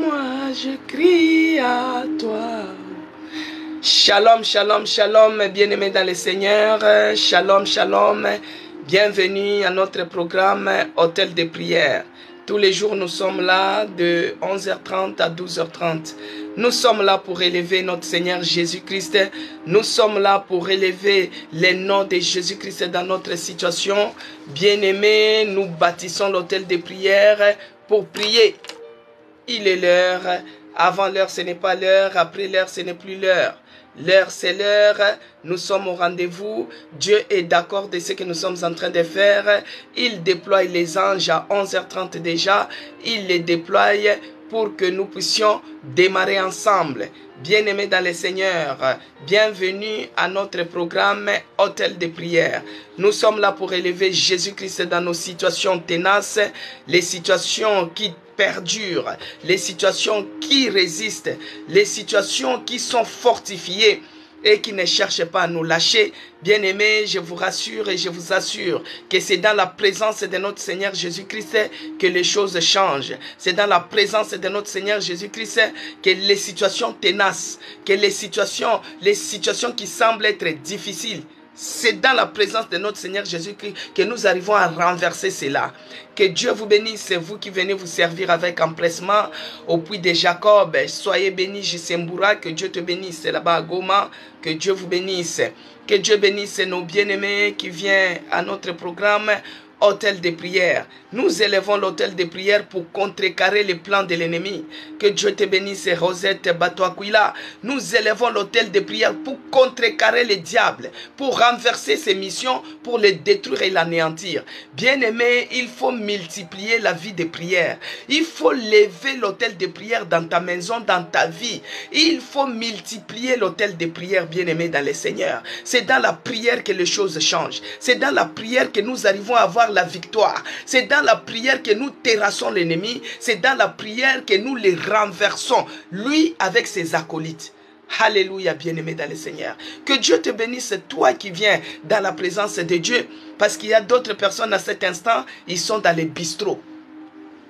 moi je crie à toi. Shalom, shalom, shalom, bien-aimés dans le Seigneur. Shalom, shalom. Bienvenue à notre programme Hôtel de prière. Tous les jours, nous sommes là de 11h30 à 12h30. Nous sommes là pour élever notre Seigneur Jésus-Christ. Nous sommes là pour élever le nom de Jésus-Christ dans notre situation. Bien-aimés, nous bâtissons l'hôtel de prière pour prier. Il est l'heure. Avant l'heure, ce n'est pas l'heure. Après l'heure, ce n'est plus l'heure. L'heure, c'est l'heure. Nous sommes au rendez-vous. Dieu est d'accord de ce que nous sommes en train de faire. Il déploie les anges à 11h30 déjà. Il les déploie pour que nous puissions démarrer ensemble. Bien-aimés dans le Seigneur, bienvenue à notre programme Hôtel de prière. Nous sommes là pour élever Jésus-Christ dans nos situations tenaces, les situations qui perdurent, les situations qui résistent, les situations qui sont fortifiées et qui ne cherchent pas à nous lâcher. Bien-aimés, je vous rassure et je vous assure que c'est dans la présence de notre Seigneur Jésus-Christ que les choses changent. C'est dans la présence de notre Seigneur Jésus-Christ que les situations tenaces, que les situations qui semblent être difficiles, c'est dans la présence de notre Seigneur Jésus-Christ que nous arrivons à renverser cela. Que Dieu vous bénisse, c'est vous qui venez vous servir avec empressement au puits de Jacob. Soyez bénis, Jisembura, que Dieu te bénisse là-bas à Goma, que Dieu vous bénisse. Que Dieu bénisse nos bien-aimés qui viennent à notre programme Hôtel de prière. Nous élevons l'hôtel de prière pour contrecarrer les plans de l'ennemi. Que Dieu te bénisse, Rosette Batoaquila. Nous élevons l'hôtel de prière pour contrecarrer les diables, pour renverser ses missions, pour les détruire et l'anéantir. Bien-aimé, il faut multiplier la vie de prière. Il faut lever l'hôtel de prière dans ta maison, dans ta vie. Il faut multiplier l'hôtel de prière, bien-aimé dans le Seigneur. C'est dans la prière que les choses changent. C'est dans la prière que nous arrivons à avoir la victoire. C'est dans la prière que nous terrassons l'ennemi. C'est dans la prière que nous les renversons, lui avec ses acolytes. Alléluia, bien-aimé dans le Seigneur. Que Dieu te bénisse, toi qui viens dans la présence de Dieu, parce qu'il y a d'autres personnes à cet instant, ils sont dans les bistrots.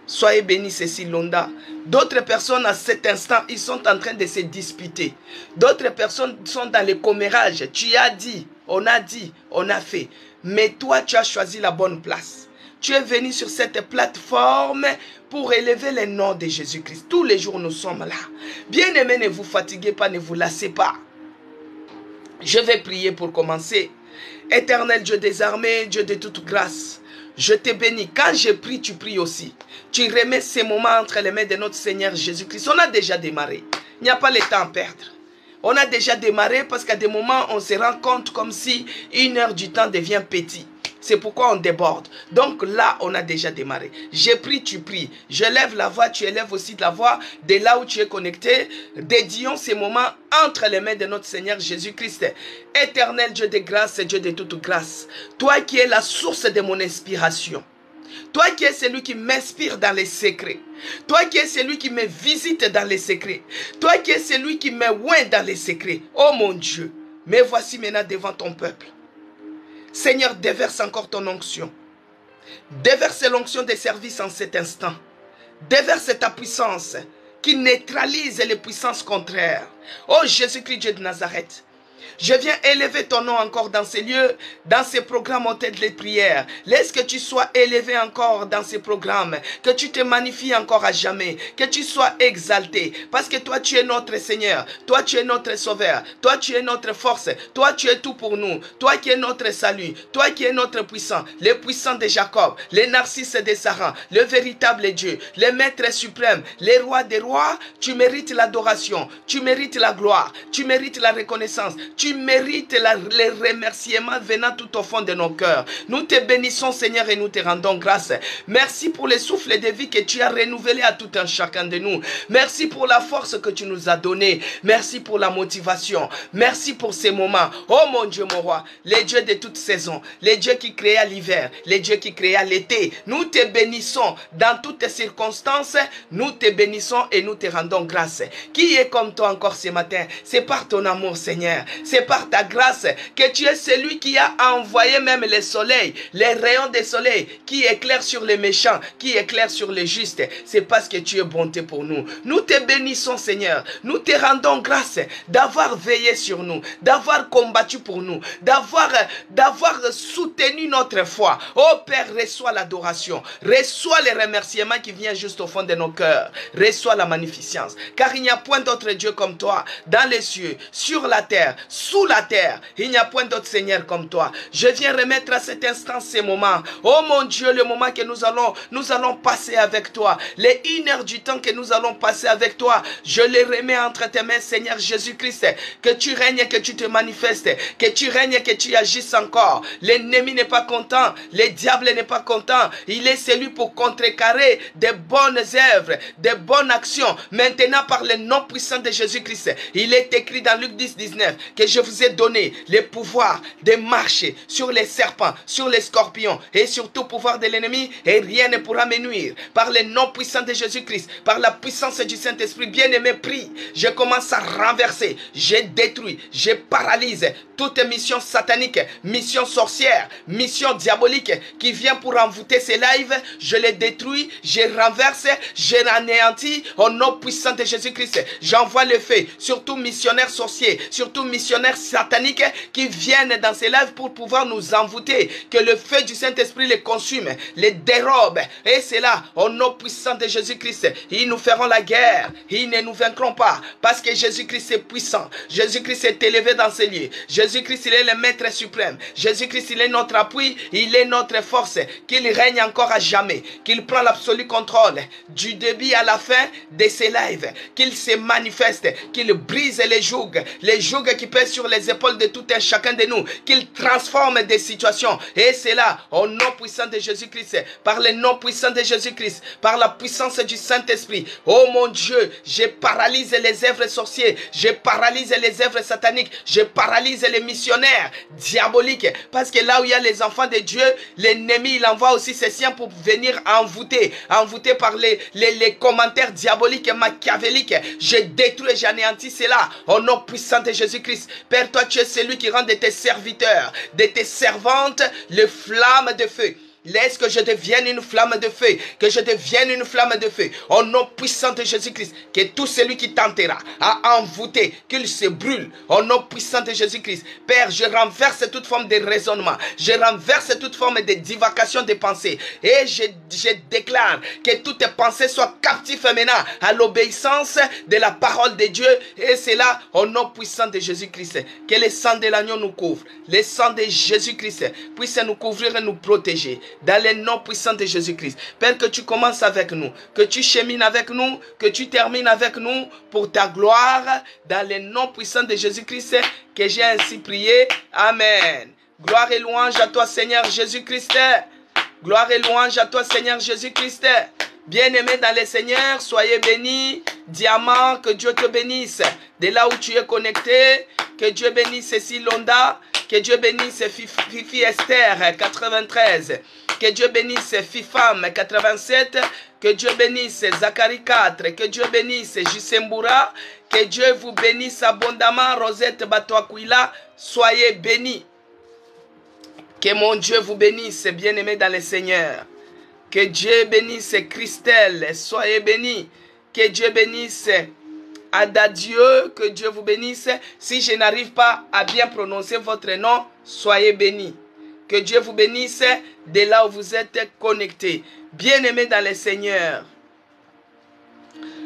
Soyez bénis, Cécile Londa. D'autres personnes à cet instant, ils sont en train de se disputer. D'autres personnes sont dans les commérages. Tu as dit, on a fait. Mais toi, tu as choisi la bonne place. Tu es venu sur cette plateforme pour élever le nom de Jésus-Christ. Tous les jours, nous sommes là. Bien-aimés, ne vous fatiguez pas, ne vous lassez pas. Je vais prier pour commencer. Éternel Dieu des armées, Dieu de toute grâce, je te bénis. Quand je prie, tu pries aussi. Tu remets ces moments entre les mains de notre Seigneur Jésus-Christ. On a déjà démarré. Il n'y a pas le temps à perdre. On a déjà démarré parce qu'à des moments, on se rend compte comme si 1 heure du temps devient petit. C'est pourquoi on déborde. Donc là, on a déjà démarré. Je prie, tu pries. Je lève la voix, tu élèves aussi la voix. De là où tu es connecté, dédions ces moments entre les mains de notre Seigneur Jésus-Christ. Éternel Dieu de grâce et Dieu de toute grâce. Toi qui es la source de mon inspiration. Toi qui es celui qui m'inspire dans les secrets. Toi qui es celui qui me visite dans les secrets. Toi qui es celui qui me oint dans les secrets. Oh mon Dieu, me voici maintenant devant ton peuple. Seigneur, déverse encore ton onction. Déverse l'onction des services en cet instant. Déverse ta puissance qui neutralise les puissances contraires. Oh Jésus-Christ, Dieu de Nazareth. Je viens élever ton nom encore dans ces lieux, dans ces programmes hôtels de prière. Laisse que tu sois élevé encore dans ces programmes, que tu te magnifies encore à jamais, que tu sois exalté. Parce que toi, tu es notre Seigneur, toi, tu es notre Sauveur, toi, tu es notre force, toi, tu es tout pour nous, toi qui es notre salut, toi qui es notre puissant, le puissant de Jacob, le narcisse de Sarah, le véritable Dieu, le maître suprême, le roi des rois. Tu mérites l'adoration, tu mérites la gloire, tu mérites la reconnaissance, tu mérites les remerciements venant tout au fond de nos cœurs. Nous te bénissons, Seigneur, et nous te rendons grâce. Merci pour le souffle de vie que tu as renouvelé à tout un chacun de nous. Merci pour la force que tu nous as donnée. Merci pour la motivation. Merci pour ces moments. Oh mon Dieu, mon roi, les dieux de toute saison, les dieux qui créent l'hiver, les dieux qui créent l'été. Nous te bénissons dans toutes circonstances. Nous te bénissons et nous te rendons grâce. Qui est comme toi encore ce matin? C'est par ton amour, Seigneur. C'est par ta grâce que tu es celui qui a envoyé même les soleils, les rayons des soleils qui éclairent sur les méchants, qui éclairent sur les justes. C'est parce que tu es bonté pour nous. Nous te bénissons, Seigneur. Nous te rendons grâce d'avoir veillé sur nous, d'avoir combattu pour nous, d'avoir soutenu notre foi. Oh Père, reçois l'adoration, reçois les remerciements qui viennent juste au fond de nos cœurs. Reçois la magnificence, car il n'y a point d'autre Dieu comme toi, dans les cieux, sur la terre, sous la terre. Il n'y a point d'autre Seigneur comme toi. Je viens remettre à cet instant ces moments. Oh mon Dieu, le moment que nous allons passer avec toi, les 1 heure du temps que nous allons passer avec toi, je les remets entre tes mains, Seigneur Jésus-Christ. Que tu règnes, que tu te manifestes, que tu règnes, que tu agisses encore. L'ennemi n'est pas content, le diable n'est pas content. Il est celui pour contrecarrer des bonnes œuvres, des bonnes actions. Maintenant, par le nom puissant de Jésus-Christ, il est écrit dans Luc 10, 19 que je vous ai donné le pouvoir de marcher sur les serpents, sur les scorpions et sur tout pouvoir de l'ennemi, et rien ne pourra me nuire. Par le nom puissant de Jésus-Christ, par la puissance du Saint-Esprit, bien-aimé, prie. Je commence à renverser, je détruis, je paralyse toute mission satanique, mission sorcière, mission diabolique qui vient pour envoûter ces lives. Je les détruis, je renverse, je l'anéantis au nom puissant de Jésus-Christ. J'envoie le feu sur tout missionnaire sorcier, sur tout missionnaire satanique qui viennent dans ces lives pour pouvoir nous envoûter. Que le feu du Saint-Esprit les consume, les dérobe. Et c'est là, au nom puissant de Jésus-Christ, ils nous feront la guerre. Ils ne nous vaincront pas parce que Jésus-Christ est puissant. Jésus-Christ est élevé dans ces lieux. Jésus-Christ, il est le maître suprême. Jésus-Christ, il est notre appui, il est notre force. Qu'il règne encore à jamais. Qu'il prend l'absolu contrôle du début à la fin de ces lives. Qu'il se manifeste, qu'il brise les jougs qui pèsent sur les épaules de tout un chacun de nous. Qu'il transforme des situations. Et c'est là, au nom puissant de Jésus-Christ, par le nom puissant de Jésus-Christ, par la puissance du Saint-Esprit. Oh mon Dieu, je paralyse les œuvres sorcières, je paralyse les œuvres sataniques, je paralyse les missionnaires diaboliques. Parce que là où il y a les enfants de Dieu, l'ennemi, il envoie aussi ses siens pour venir envoûter par les commentaires diaboliques et machiavéliques. Je détruis et j'anéantis cela au nom puissant de Jésus-Christ. Père, toi tu es celui qui rend de tes serviteurs, de tes servantes, les flammes de feu. Laisse que je devienne une flamme de feu. Que je devienne une flamme de feu. Au nom puissant de Jésus-Christ. Que tout celui qui tentera à envoûter, qu'il se brûle. Au nom puissant de Jésus-Christ. Père, je renverse toute forme de raisonnement. Je renverse toute forme de divacation de pensée. Et je déclare que toutes tes pensées soient captives maintenant à l'obéissance de la parole de Dieu. Et c'est là, au nom puissant de Jésus-Christ, que le sang de l'agneau nous couvre. Le sang de Jésus-Christ puisse nous couvrir et nous protéger. Dans le nom puissant de Jésus-Christ. Père, que tu commences avec nous, que tu chemines avec nous, que tu termines avec nous pour ta gloire. Dans le nom puissant de Jésus-Christ, que j'ai ainsi prié. Amen. Gloire et louange à toi, Seigneur Jésus-Christ. Gloire et louange à toi, Seigneur Jésus-Christ. Bien-aimé dans le Seigneur, soyez bénis. Diamant, que Dieu te bénisse. De là où tu es connecté, que Dieu bénisse Silonda. Que Dieu bénisse Fifi Esther 93. Que Dieu bénisse Fifam 87. Que Dieu bénisse Zacharie 4. Que Dieu bénisse Jisembura. Que Dieu vous bénisse abondamment. Rosette Batoakwila. Soyez bénis. Que mon Dieu vous bénisse, bien-aimés dans le Seigneur. Que Dieu bénisse Christelle. Soyez bénis. Que Dieu bénisse Adadieu, que Dieu vous bénisse. Si je n'arrive pas à bien prononcer votre nom, soyez bénis. Que Dieu vous bénisse de là où vous êtes connectés. Bien-aimés dans le Seigneur.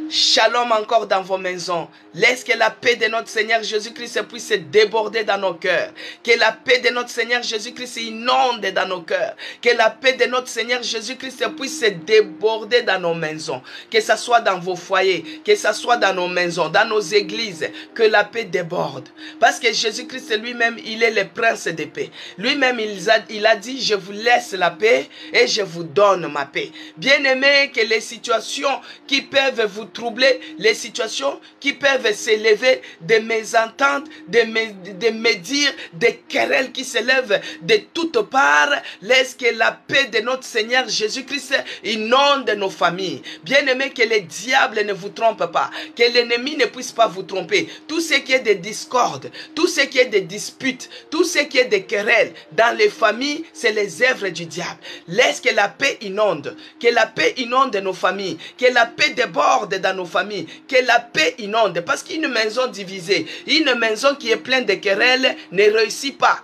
Shalom encore dans vos maisons. Laisse que la paix de notre Seigneur Jésus-Christ puisse déborder dans nos cœurs. Que la paix de notre Seigneur Jésus-Christ inonde dans nos cœurs. Que la paix de notre Seigneur Jésus-Christ puisse déborder dans nos maisons. Que ce soit dans vos foyers, que ce soit dans nos maisons, dans nos églises. Que la paix déborde. Parce que Jésus-Christ lui-même, il est le prince de paix. Lui-même, il a dit, je vous laisse la paix et je vous donne ma paix. Bien-aimés, que les situations qui peuvent vous trouver troubler, les situations qui peuvent s'élever, des mésententes, des médires, des querelles qui s'élèvent de toutes parts. Laisse que la paix de notre Seigneur Jésus-Christ inonde nos familles. Bien-aimés, que les diables ne vous trompent pas, que l'ennemi ne puisse pas vous tromper. Tout ce qui est de discorde, tout ce qui est de disputes, tout ce qui est de querelles dans les familles, c'est les œuvres du diable. Laisse que la paix inonde, que la paix inonde nos familles, que la paix déborde dans nos familles, que la paix inonde. Parce qu'une maison divisée, une maison qui est pleine de querelles ne réussit pas.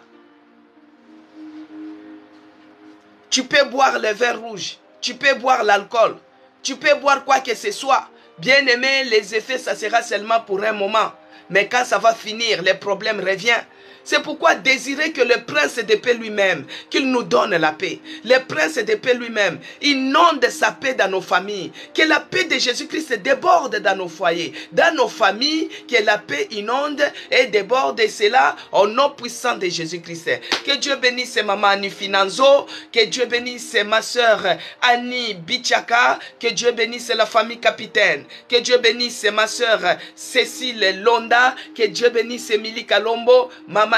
Tu peux boire le vin rouge, tu peux boire l'alcool, tu peux boire quoi que ce soit. Bien aimé, les effets, ça sera seulement pour un moment. Mais quand ça va finir, les problèmes reviennent. C'est pourquoi désirer que le prince de paix lui-même, qu'il nous donne la paix. Le prince de paix lui-même inonde sa paix dans nos familles. Que la paix de Jésus-Christ déborde dans nos foyers, dans nos familles. Que la paix inonde et déborde. Et c'est là au nom puissant de Jésus-Christ. Que Dieu bénisse maman Annie Finanzo. Que Dieu bénisse ma soeur Annie Bichaka. Que Dieu bénisse la famille Capitaine. Que Dieu bénisse ma soeur Cécile Londa. Que Dieu bénisse Émilie Kalombo. Maman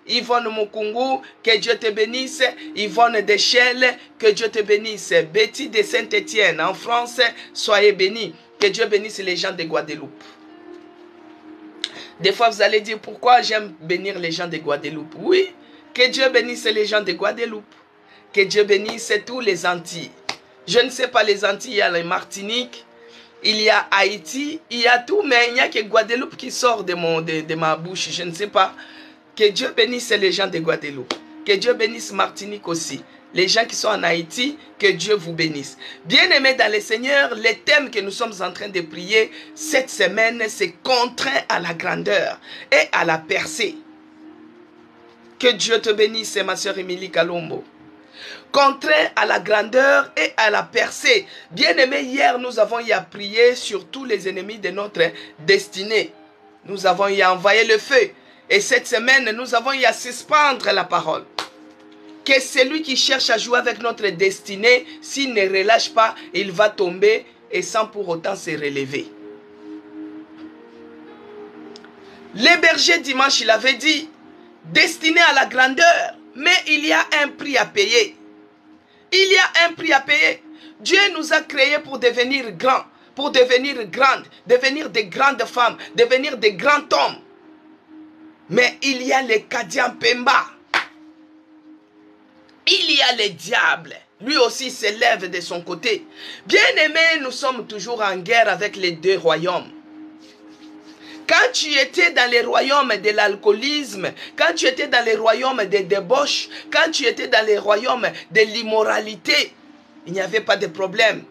Yvonne Mukungu, que Dieu te bénisse. Yvonne Deschelles, que Dieu te bénisse. Betty de Saint-Étienne en France, soyez bénis. Que Dieu bénisse les gens de Guadeloupe. Des fois vous allez dire pourquoi j'aime bénir les gens de Guadeloupe. Oui, que Dieu bénisse les gens de Guadeloupe. Que Dieu bénisse tous les Antilles. Je ne sais pas les Antilles, il y a la Martinique. Il y a Haïti, il y a tout, mais il n'y a que Guadeloupe qui sort de ma bouche, je ne sais pas. Que Dieu bénisse les gens de Guadeloupe. Que Dieu bénisse Martinique aussi. Les gens qui sont en Haïti, que Dieu vous bénisse. Bien-aimés dans le Seigneur, les thèmes que nous sommes en train de prier cette semaine, c'est contraint à la grandeur et à la percée. Que Dieu te bénisse, ma soeur Émilie Kalombo. Contraint à la grandeur et à la percée. Bien-aimés, hier nous avons eu à prier sur tous les ennemis de notre destinée. Nous avons eu à envoyer le feu. Et cette semaine, nous avons eu à suspendre la parole. Que celui qui cherche à jouer avec notre destinée, s'il ne relâche pas, il va tomber et sans pour autant se relever. Le berger dimanche, il avait dit, destiné à la grandeur, mais il y a un prix à payer. Il y a un prix à payer. Dieu nous a créés pour devenir grands, pour devenir grandes, devenir des grandes femmes, devenir des grands hommes. Mais il y a les Kadian Pemba. Il y a les diables. Lui aussi s'élève de son côté. Bien-aimés, nous sommes toujours en guerre avec les deux royaumes. Quand tu étais dans les royaumes de l'alcoolisme, quand tu étais dans les royaumes des débauches, quand tu étais dans les royaumes de l'immoralité, il n'y avait pas de problème.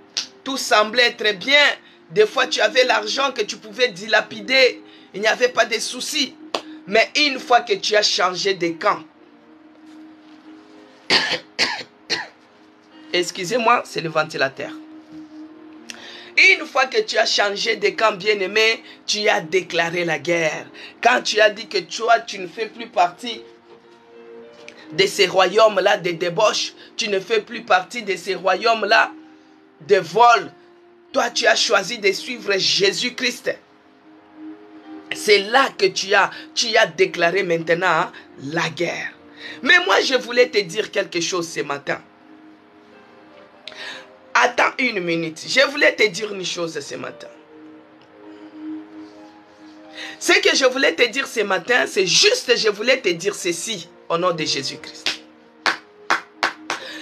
Tout semblait très bien. Des fois, tu avais l'argent que tu pouvais dilapider. Il n'y avait pas de soucis. Mais une fois que tu as changé de camp, excusez-moi, c'est le ventilateur. Une fois que tu as changé de camp, bien-aimé, tu as déclaré la guerre. Quand tu as dit que toi, tu ne fais plus partie de ces royaumes-là de débauche, tu ne fais plus partie de ces royaumes-là de vol, toi, tu as choisi de suivre Jésus-Christ. C'est là que tu as déclaré maintenant la guerre. Mais moi, je voulais te dire quelque chose ce matin. Attends une minute. Je voulais te dire une chose ce matin. Ce que je voulais te dire ce matin, c'est juste, je voulais te dire ceci au nom de Jésus-Christ.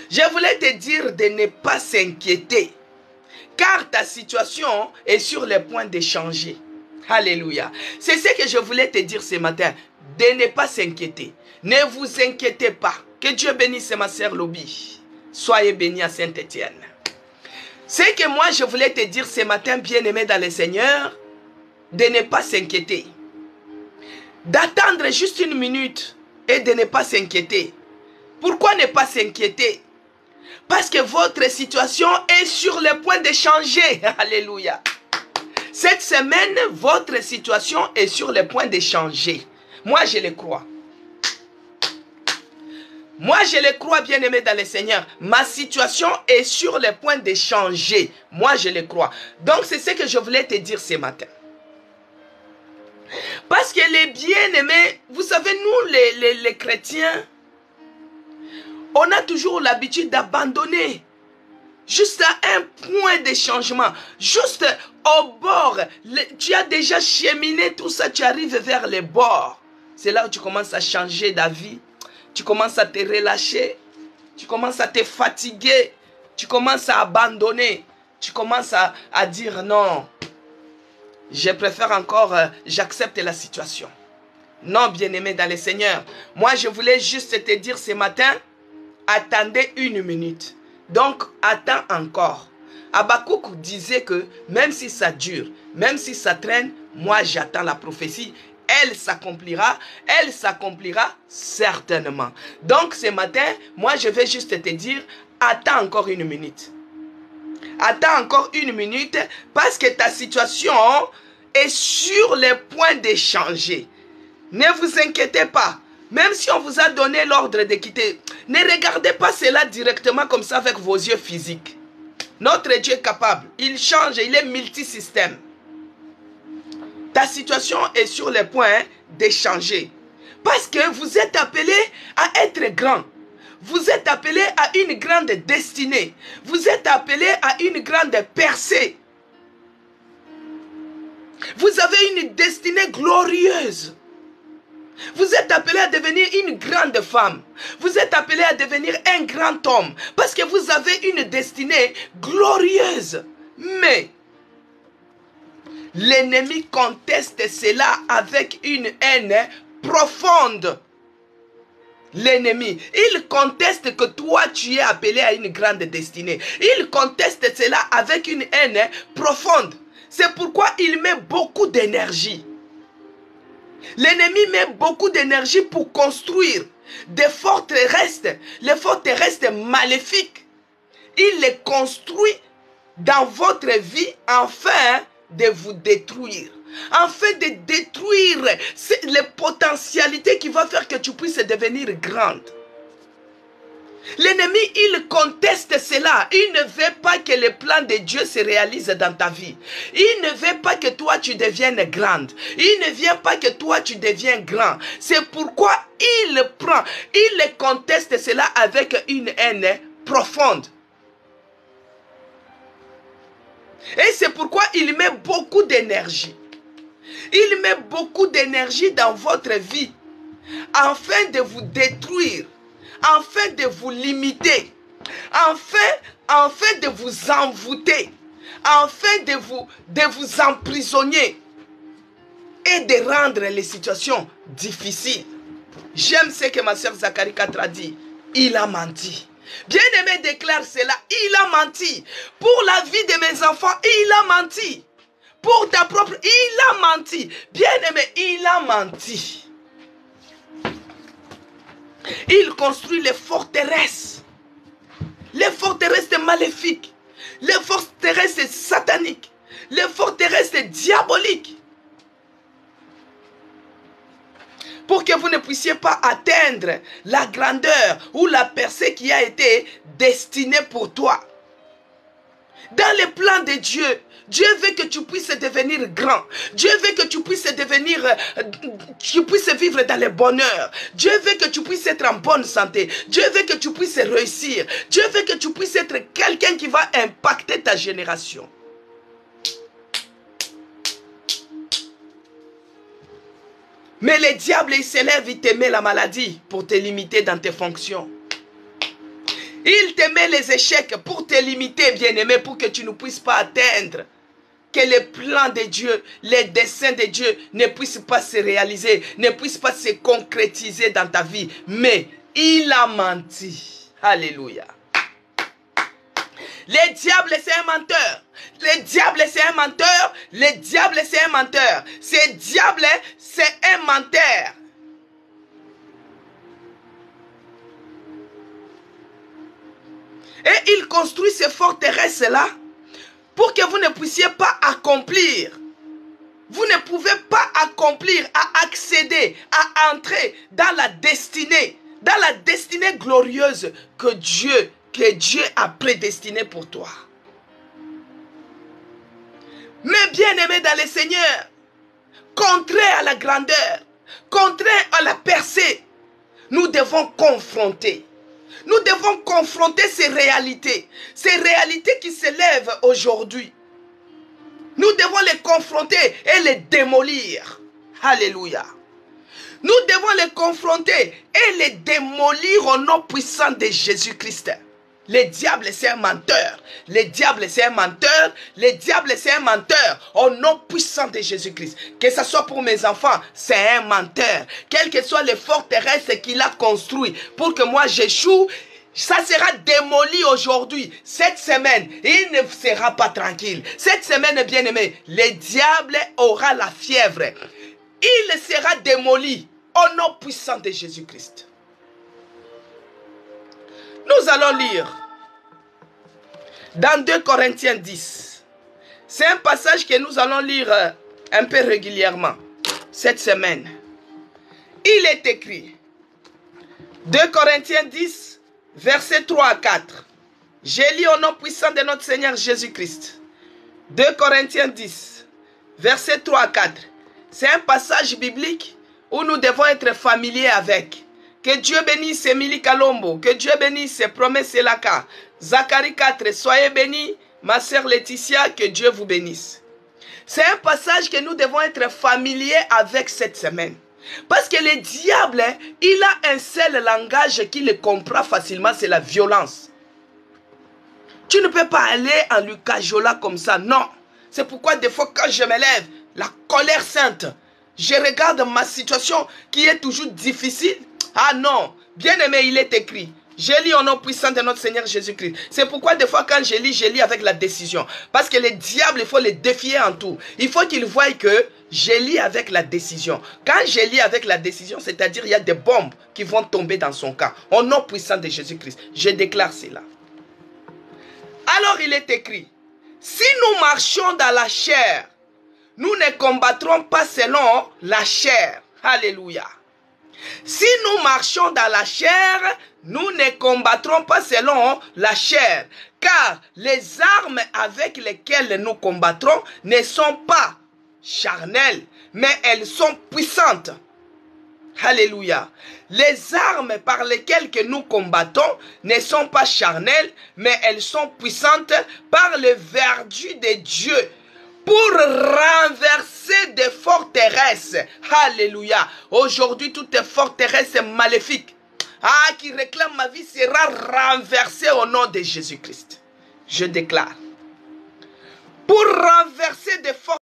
Je voulais te dire de ne pas s'inquiéter, car ta situation est sur le point de changer. Alléluia. C'est ce que je voulais te dire ce matin, de ne pas s'inquiéter. Ne vous inquiétez pas. Que Dieu bénisse ma sœur Lobby. Soyez bénis à Saint-Étienne. Ce que moi je voulais te dire ce matin, bien-aimé dans le Seigneur, de ne pas s'inquiéter. D'attendre juste une minute et de ne pas s'inquiéter. Pourquoi ne pas s'inquiéter? Parce que votre situation est sur le point de changer. Alléluia. Cette semaine, votre situation est sur le point de changer. Moi, je le crois. Moi, je le crois, bien-aimé dans le Seigneur. Ma situation est sur le point de changer. Moi, je le crois. Donc, c'est ce que je voulais te dire ce matin. Parce que les bien-aimés, vous savez, nous, les chrétiens, on a toujours l'habitude d'abandonner. Juste à un point de changement. Juste au bord. Tu as déjà cheminé tout ça, tu arrives vers les bords. C'est là où tu commences à changer d'avis. Tu commences à te relâcher. Tu commences à te fatiguer. Tu commences à abandonner. Tu commences à dire non. Je préfère encore, j'accepte la situation. Non, bien-aimé dans le Seigneur. Moi, je voulais juste te dire ce matin, attendez 1 minute. Donc, attends encore. Habakkuk disait que même si ça dure, même si ça traîne, moi j'attends la prophétie. Elle s'accomplira certainement. Donc ce matin, moi je vais juste te dire, attends encore 1 minute. Attends encore 1 minute parce que ta situation est sur le point de changer. Ne vous inquiétez pas. Même si on vous a donné l'ordre de quitter, ne regardez pas cela directement comme ça avec vos yeux physiques. Notre Dieu est capable. Il change, il est multisystème. Ta situation est sur le point de changer. Parce que vous êtes appelé à être grand. Vous êtes appelé à une grande destinée. Vous êtes appelé à une grande percée. Vous avez une destinée glorieuse. Vous êtes appelé à devenir une grande femme. Vous êtes appelé à devenir un grand homme. Parce que vous avez une destinée glorieuse. Mais l'ennemi conteste cela avec une haine profonde. L'ennemi, il conteste que toi tu es appelé à une grande destinée. Il conteste cela avec une haine profonde. C'est pourquoi il met beaucoup d'énergie. L'ennemi met beaucoup d'énergie pour construire des forteresses, les forteresses maléfiques. Il les construit dans votre vie afin de vous détruire. Afin de détruire les potentialités qui vont faire que tu puisses devenir grande. L'ennemi, il conteste cela. Il ne veut pas que le plan de Dieu se réalise dans ta vie. Il ne veut pas que toi tu deviennes grande. Il ne vient pas que toi tu deviennes grand. C'est pourquoi il conteste cela avec une haine profonde. Et c'est pourquoi il met beaucoup d'énergie. Il met beaucoup d'énergie dans votre vie afin de vous détruire. Afin de vous limiter, afin de vous envoûter, afin de vous emprisonner et de rendre les situations difficiles. J'aime ce que ma sœur Zacharie 4 a dit. Il a menti. Bien-aimé déclare cela. Il a menti. Pour la vie de mes enfants, il a menti. Pour ta propre, il a menti. Bien-aimé, il a menti. Il construit les forteresses maléfiques, les forteresses sataniques, les forteresses diaboliques, pour que vous ne puissiez pas atteindre la grandeur ou la percée qui a été destinée pour toi. Dans les plans de Dieu, Dieu veut que tu puisses devenir grand. Dieu veut que tu puisses vivre dans le bonheur. Dieu veut que tu puisses être en bonne santé. Dieu veut que tu puisses réussir. Dieu veut que tu puisses être quelqu'un qui va impacter ta génération. Mais le diable, il s'élève, il te met la maladie pour te limiter dans tes fonctions. Il te met les échecs pour te limiter, bien-aimé, pour que tu ne puisses pas atteindre. Que les plans de Dieu, les desseins de Dieu ne puissent pas se réaliser, ne puissent pas se concrétiser dans ta vie. Mais il a menti. Alléluia. Le diable, c'est un menteur. Le diable, c'est un menteur. Le diable, c'est un menteur. Ce diable, c'est un menteur. Et il construit ces forteresses-là pour que vous ne puissiez pas accomplir. Vous ne pouvez pas accomplir, à accéder, à entrer dans la destinée dans la destinée glorieuse que Dieu a prédestinée pour toi. Mais bien-aimés dans le Seigneur, contraire à la grandeur, contraire à la percée, nous devons confronter. Nous devons confronter ces réalités qui s'élèvent aujourd'hui. Nous devons les confronter et les démolir. Alléluia. Nous devons les confronter et les démolir au nom puissant de Jésus-Christ. Le diable, c'est un menteur. Le diable, c'est un menteur. Le diable, c'est un menteur. Au nom puissant de Jésus-Christ. Que ce soit pour mes enfants, c'est un menteur. Quelles que soient les forteresses qu'il a construites pour que moi j'échoue, ça sera démoli aujourd'hui. Cette semaine, il ne sera pas tranquille. Cette semaine, bien-aimé, le diable aura la fièvre. Il sera démoli au nom puissant de Jésus-Christ. Nous allons lire dans 2 Corinthiens 10. C'est un passage que nous allons lire un peu régulièrement cette semaine. Il est écrit, 2 Corinthiens 10, versets 3 à 4. J'ai lu au nom puissant de notre Seigneur Jésus-Christ. 2 Corinthiens 10, versets 3 à 4. C'est un passage biblique où nous devons être familiers avec. Que Dieu bénisse Émilie Kalombo. Que Dieu bénisse Promesse Elaka. Zacharie 4. Soyez bénis, ma sœur Laetitia. Que Dieu vous bénisse. C'est un passage que nous devons être familiers avec cette semaine. Parce que le diable, il a un seul langage qu'il comprend facilement, c'est la violence. Tu ne peux pas aller en lui cajolant comme ça, non. C'est pourquoi des fois quand je me lève, la colère sainte, je regarde ma situation qui est toujours difficile. Ah non, bien-aimé, il est écrit. Je lis au nom puissant de notre Seigneur Jésus-Christ. C'est pourquoi des fois quand je lis avec la décision. Parce que le diable, il faut le défier en tout. Il faut qu'il voie que je lis avec la décision. Quand je lis avec la décision, c'est-à-dire il y a des bombes qui vont tomber dans son camp. Au nom puissant de Jésus-Christ, je déclare cela. Alors il est écrit, si nous marchons dans la chair, nous ne combattrons pas selon la chair. Alléluia. Si nous marchons dans la chair, nous ne combattrons pas selon la chair. Car les armes avec lesquelles nous combattrons ne sont pas charnelles, mais elles sont puissantes. Alléluia. Les armes par lesquelles que nous combattons ne sont pas charnelles, mais elles sont puissantes par le vertu de Dieu pour renverser des forteresses. Alléluia. Aujourd'hui, toutes les forteresses maléfiques qui réclament ma vie sera renversée au nom de Jésus-Christ. Je déclare. Pour renverser des forteresses